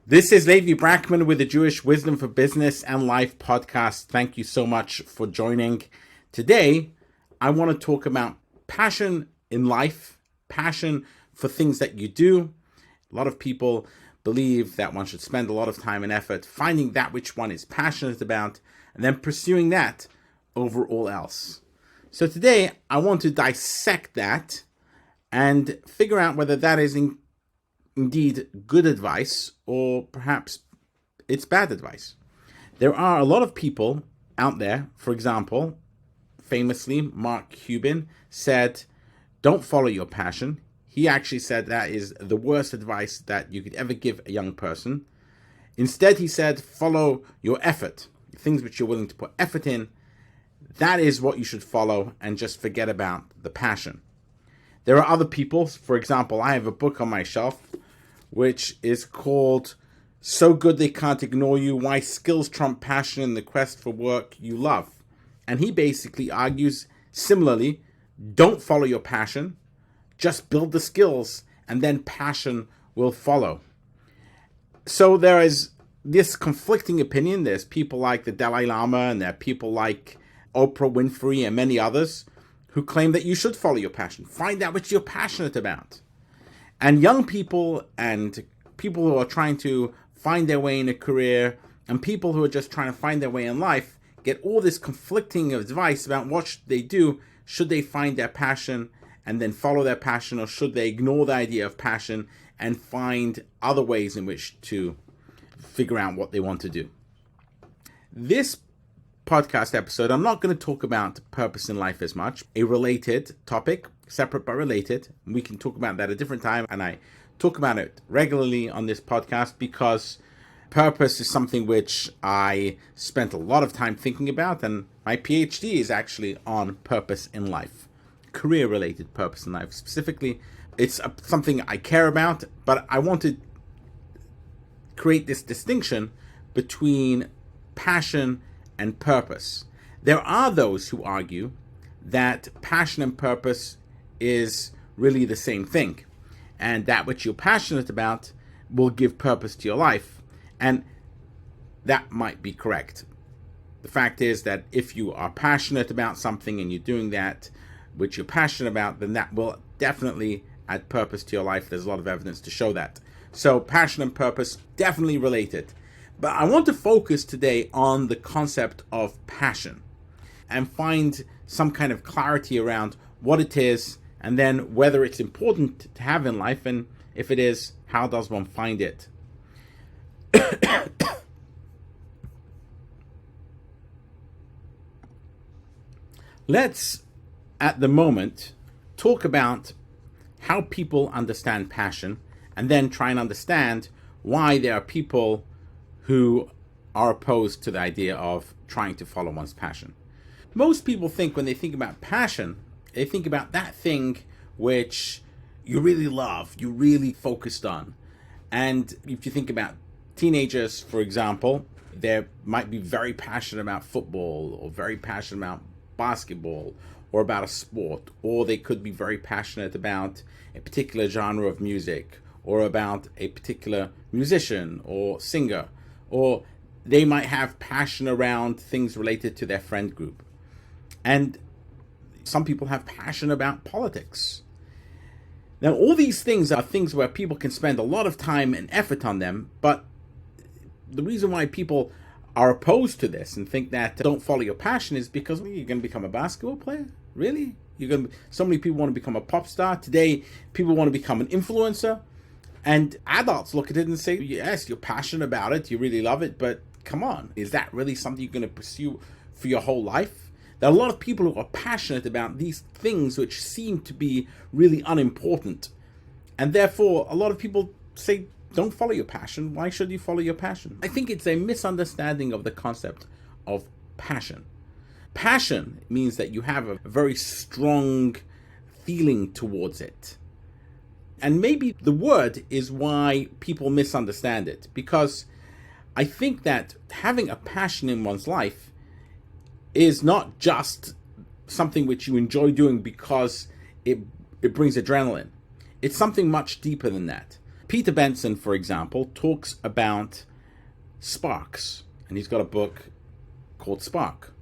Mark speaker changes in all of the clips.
Speaker 1: This is Levi Brackman with the Jewish Wisdom for Business and Life podcast. Thank you so much for joining. Today, I want to talk about passion in life, passion for things that you do. A lot of people believe that one should spend a lot of time and effort finding that which one is passionate about and then pursuing that over all else. So today, I want to dissect that and figure out whether that is indeed good advice, or perhaps it's bad advice. There are a lot of people out there, for example, famously, Mark Cuban said, don't follow your passion. He actually said that is the worst advice that you could ever give a young person. Instead, he said, follow your effort, things which you're willing to put effort in. That is what you should follow, and just forget about the passion. There are other people, for example, I have a book on my shelf which is called So Good They Can't Ignore You, Why Skills Trump Passion in the Quest for Work You Love. And he basically argues similarly, don't follow your passion, just build the skills, and then passion will follow. So there is this conflicting opinion. There's people like the Dalai Lama, and there are people like Oprah Winfrey and many others who claim that you should follow your passion. Find out what you're passionate about. And young people and people who are trying to find their way in a career and people who are just trying to find their way in life get all this conflicting advice about what should they do. Should they find their passion and then follow their passion, or should they ignore the idea of passion and find other ways in which to figure out what they want to do? This podcast episode, I'm not going to talk about purpose in life as much. A related topic, separate but related. We can talk about that at a different time, and I talk about it regularly on this podcast because purpose is something which I spent a lot of time thinking about, and my PhD is actually on purpose in life, career-related purpose in life. Specifically, it's something I care about, but I want to create this distinction between passion and purpose. There are those who argue that passion and purpose is really the same thing, and that which you're passionate about will give purpose to your life, and that might be correct. The fact is that if you are passionate about something and you're doing that which you're passionate about, then that will definitely add purpose to your life. There's a lot of evidence to show that. So passion and purpose definitely related. But I want to focus today on the concept of passion and find some kind of clarity around what it is, and then whether it's important to have in life, and if it is, how does one find it? Let's, at the moment, talk about how people understand passion, and then try and understand why there are people who are opposed to the idea of trying to follow one's passion. Most people think when they think about passion, they think about that thing which you really love, you really focused on. And if you think about teenagers, for example, they might be very passionate about football, or very passionate about basketball, or about a sport, or they could be very passionate about a particular genre of music, or about a particular musician or singer, or they might have passion around things related to their friend group. And some people have passion about politics. Now, all these things are things where people can spend a lot of time and effort on them, but the reason why people are opposed to this and think that don't follow your passion is because you're going to become a basketball player? Really? So many people want to become a pop star. Today, people want to become an influencer. And adults look at it and say, yes, you're passionate about it, you really love it, but come on, is that really something you're going to pursue for your whole life? There are a lot of people who are passionate about these things which seem to be really unimportant. And therefore, a lot of people say, don't follow your passion. Why should you follow your passion? I think it's a misunderstanding of the concept of passion. Passion means that you have a very strong feeling towards it. And maybe the word is why people misunderstand it, because I think that having a passion in one's life is not just something which you enjoy doing because it brings adrenaline. It's something much deeper than that. Peter Benson, for example, talks about sparks, and he's got a book called Spark.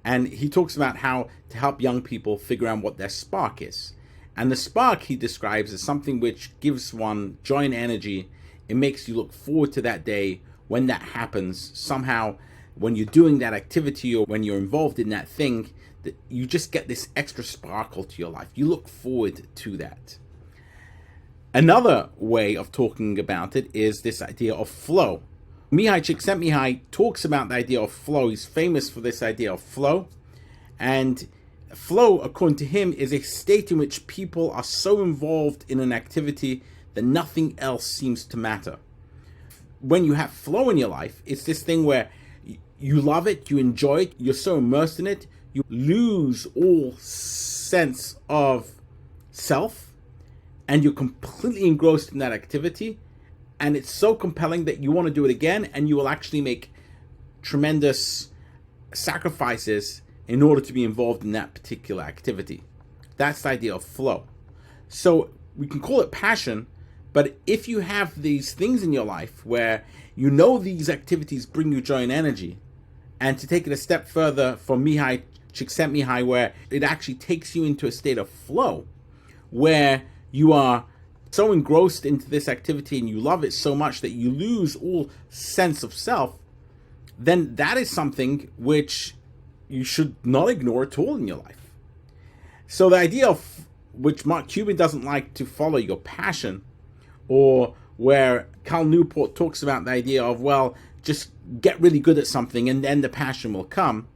Speaker 1: And he talks about how to help young people figure out what their spark is. And the spark he describes as something which gives one joy and energy. It makes you look forward to that day when that happens. Somehow, when you're doing that activity or when you're involved in that thing, that you just get this extra sparkle to your life. You look forward to that. Another way of talking about it is this idea of flow. Mihaly Csikszentmihalyi talks about the idea of flow. He's famous for this idea of flow. And flow, according to him, is a state in which people are so involved in an activity that nothing else seems to matter. When you have flow in your life, it's this thing where you love it, you enjoy it, you're so immersed in it, you lose all sense of self, and you're completely engrossed in that activity, and it's so compelling that you want to do it again, and you will actually make tremendous sacrifices in order to be involved in that particular activity. That's the idea of flow. So we can call it passion, but if you have these things in your life where you know these activities bring you joy and energy, and to take it a step further from Mihaly Csikszentmihalyi, where it actually takes you into a state of flow, where you are so engrossed into this activity and you love it so much that you lose all sense of self, then that is something which you should not ignore at all in your life. So the idea of, which Mark Cuban doesn't like, to follow your passion, or where Newport talks about the idea of, well, just get really good at something and then the passion will come.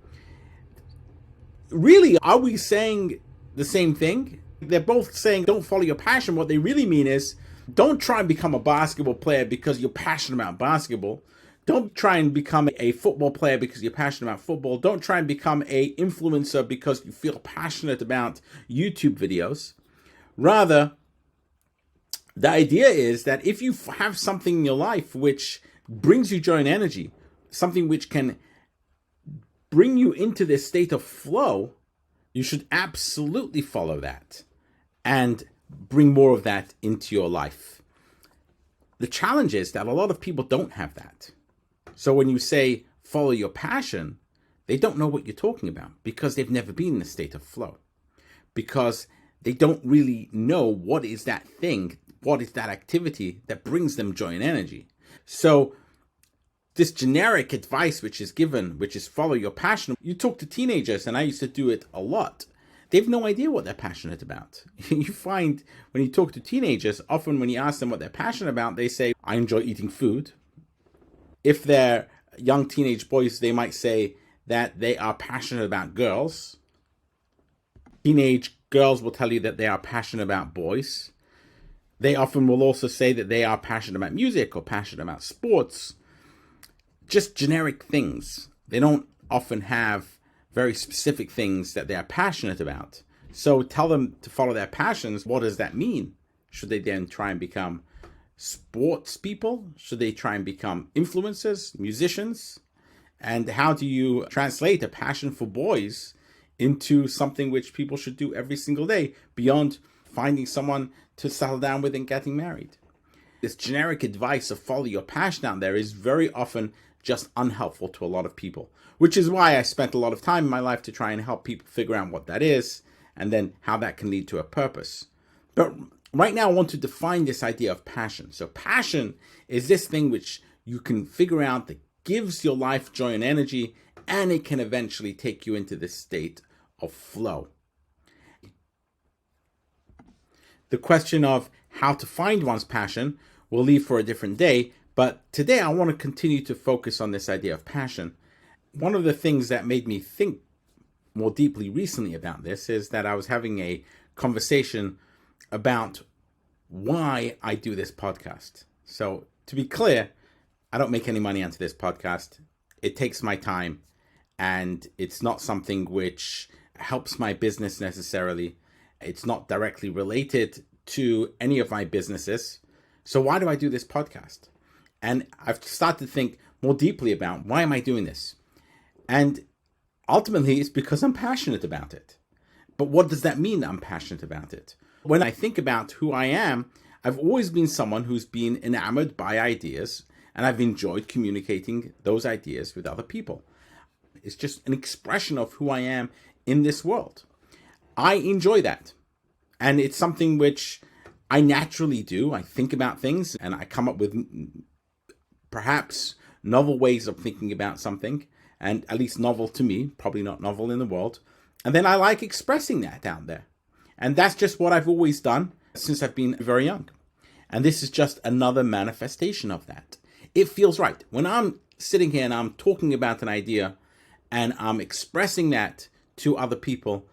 Speaker 1: Really, are we saying the same thing? They're both saying don't follow your passion. What they really mean is don't try and become a basketball player because you're passionate about basketball. Don't try and become a football player because you're passionate about football. Don't try and become an influencer because you feel passionate about YouTube videos. Rather, the idea is that if you have something in your life which brings you joy and energy, something which can bring you into this state of flow, you should absolutely follow that and bring more of that into your life. The challenge is that a lot of people don't have that. So when you say follow your passion, they don't know what you're talking about because they've never been in a state of flow, because they don't really know what is that thing, what is that activity that brings them joy and energy. So this generic advice which is given, which is follow your passion, you talk to teenagers, and I used to do it a lot. They have no idea what they're passionate about. You find when you talk to teenagers, often when you ask them what they're passionate about, they say, I enjoy eating food. If they're young teenage boys, they might say that they are passionate about girls. Teenage girls will tell you that they are passionate about boys. They often will also say that they are passionate about music or passionate about sports. Just generic things. They don't often have very specific things that they are passionate about. So tell them to follow their passions. What does that mean? Should they then try and become sports people? Should they try and become influencers, musicians? And how do you translate a passion for boys into something which people should do every single day beyond finding someone to settle down with and getting married? This generic advice of follow your passion out there is very often just unhelpful to a lot of people, which is why I spent a lot of time in my life to try and help people figure out what that is and then how that can lead to a purpose. But right now I want to define this idea of passion. So passion is this thing which you can figure out that gives your life joy and energy, and it can eventually take you into this state of flow. The question of how to find one's passion we'll leave for a different day, but today I want to continue to focus on this idea of passion. One of the things that made me think more deeply recently about this is that I was having a conversation about why I do this podcast. So to be clear, I don't make any money onto this podcast. It takes my time, and it's not something which helps my business necessarily. It's not directly related to any of my businesses. So why do I do this podcast? And I've started to think more deeply about why am I doing this? And ultimately, it's because I'm passionate about it. But what does that mean that I'm passionate about it? When I think about who I am I've always been someone who's been enamored by ideas, and I've enjoyed communicating those ideas with other people. It's just an expression of who I am in this world. I enjoy that. And it's something which I naturally do. I think about things and I come up with perhaps novel ways of thinking about something, and at least novel to me, probably not novel in the world. And then I like expressing that out there. And that's just what I've always done since I've been very young. And this is just another manifestation of that. It feels right. When I'm sitting here and I'm talking about an idea and I'm expressing that to other people,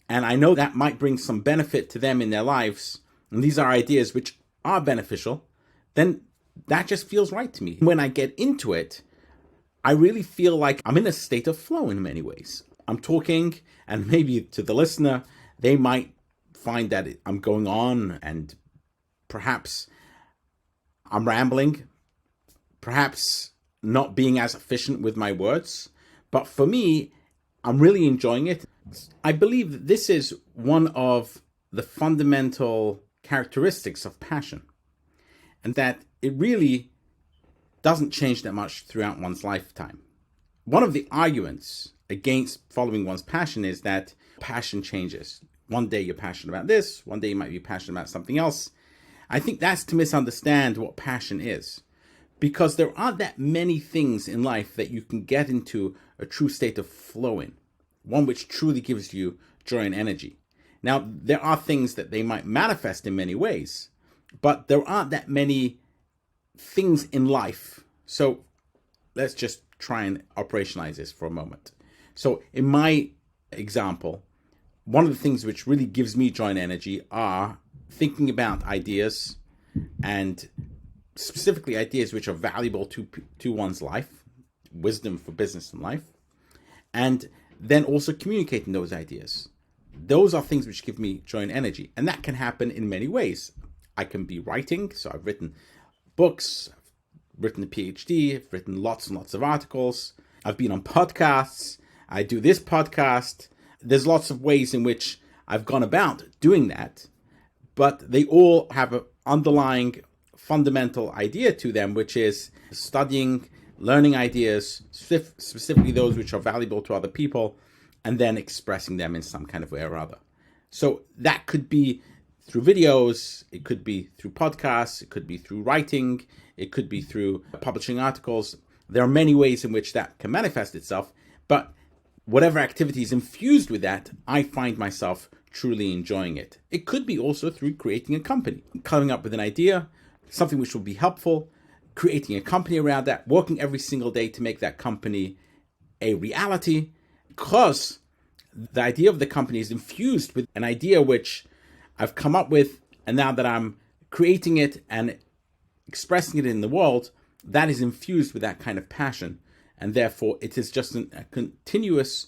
Speaker 1: and I know that might bring some benefit to them in their lives, and these are ideas which are beneficial, then that just feels right to me. When I get into it, I really feel like I'm in a state of flow in many ways. I'm talking, and maybe to the listener, they might find that I'm going on and perhaps I'm rambling, perhaps not being as efficient with my words. But for me, I'm really enjoying it. I believe that this is one of the fundamental characteristics of passion, and that it really doesn't change that much throughout one's lifetime. One of the arguments against following one's passion is that passion changes. One day you're passionate about this, one day you might be passionate about something else. I think that's to misunderstand what passion is, because there aren't that many things in life that you can get into a true state of flow in, one which truly gives you joy and energy. Now, there are things that they might manifest in many ways, but there aren't that many things in life. So let's just try and operationalize this for a moment. So in my example, one of the things which really gives me joy and energy are thinking about ideas, and specifically ideas which are valuable to one's life, wisdom for business and life, and then also communicating those ideas. Those are things which give me joy and energy, and that can happen in many ways. I can be writing, so I've written books, I've written a PhD, I've written lots and lots of articles, I've been on podcasts, I do this podcast. There's lots of ways in which I've gone about doing that, but they all have an underlying fundamental idea to them, which is studying, learning ideas, specifically those which are valuable to other people, and then expressing them in some kind of way or other. So that could be through videos, it could be through podcasts, it could be through writing, it could be through publishing articles. There are many ways in which that can manifest itself, but whatever activity is infused with that, I find myself truly enjoying it. It could be also through creating a company, coming up with an idea, something which will be helpful, creating a company around that, working every single day to make that company a reality, because the idea of the company is infused with an idea which I've come up with, and now that I'm creating it and expressing it in the world, that is infused with that kind of passion. And therefore, it is just a continuous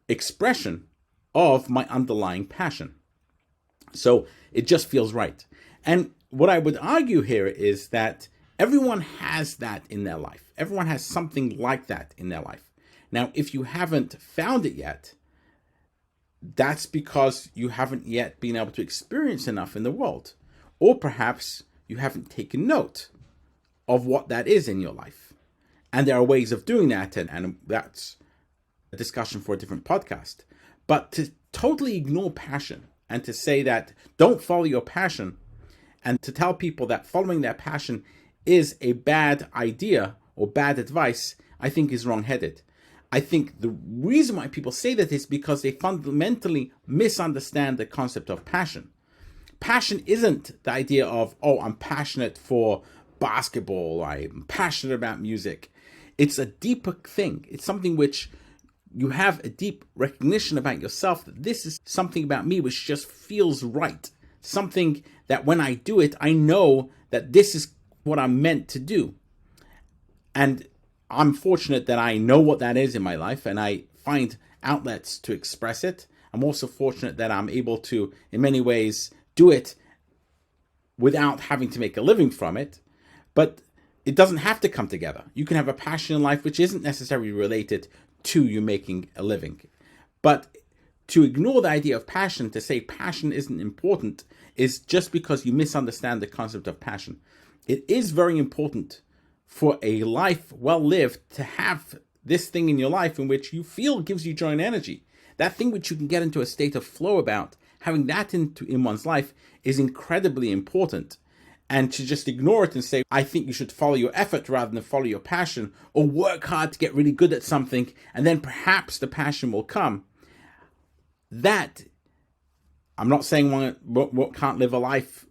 Speaker 1: expression of my underlying passion. So it just feels right. And what I would argue here is that everyone has that in their life. Everyone has something like that in their life. Now, if you haven't found it yet, that's because you haven't yet been able to experience enough in the world. Or perhaps you haven't taken note of what that is in your life. And there are ways of doing that, and that's a discussion for a different podcast. But to totally ignore passion and to say that don't follow your passion, and to tell people that following their passion is a bad idea or bad advice, I think is wrong-headed. I think the reason why people say that is because they fundamentally misunderstand the concept of passion. Passion isn't the idea of, oh, I'm passionate for basketball, I'm passionate about music. It's a deeper thing. It's something which you have a deep recognition about yourself, that this is something about me which just feels right. Something that when I do it, I know that this is what I'm meant to do. And I'm fortunate that I know what that is in my life, and I find outlets to express it. I'm also fortunate that I'm able to, in many ways, do it without having to make a living from it. But it doesn't have to come together. You can have a passion in life which isn't necessarily related to you making a living. But to ignore the idea of passion, to say passion isn't important, is just because you misunderstand the concept of passion. It is very important for a life well lived to have this thing in your life in which you feel gives you joy and energy. That thing which you can get into a state of flow about, having that in one's life is incredibly important. And to just ignore it and say, I think you should follow your effort rather than follow your passion, or work hard to get really good at something, and then perhaps the passion will come. That, I'm not saying one can't live a life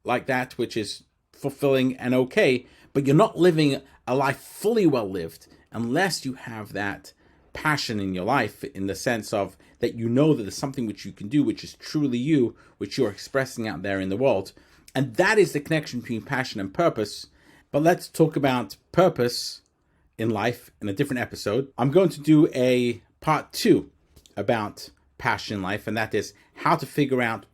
Speaker 1: like that, which is fulfilling and okay, but you're not living a life fully well lived unless you have that passion in your life, in the sense of that you know that there's something which you can do, which is truly you, which you're expressing out there in the world. And that is the connection between passion and purpose. But let's talk about purpose in life in a different episode. I'm going to do a part 2 about passion in life, and that is how to figure out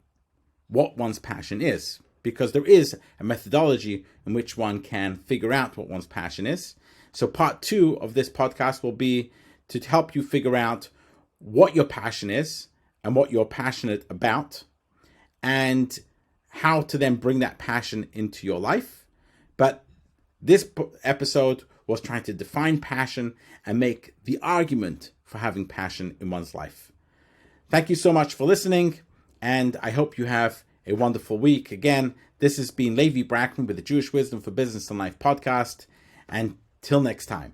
Speaker 1: what one's passion is. Because there is a methodology in which one can figure out what one's passion is. So part 2 of this podcast will be to help you figure out what your passion is and what you're passionate about, and how to then bring that passion into your life. But this episode was trying to define passion and make the argument for having passion in one's life. Thank you so much for listening, and I hope you have a wonderful week. Again, this has been Levi Brackman with the Jewish Wisdom for Business and Life podcast, and till next time.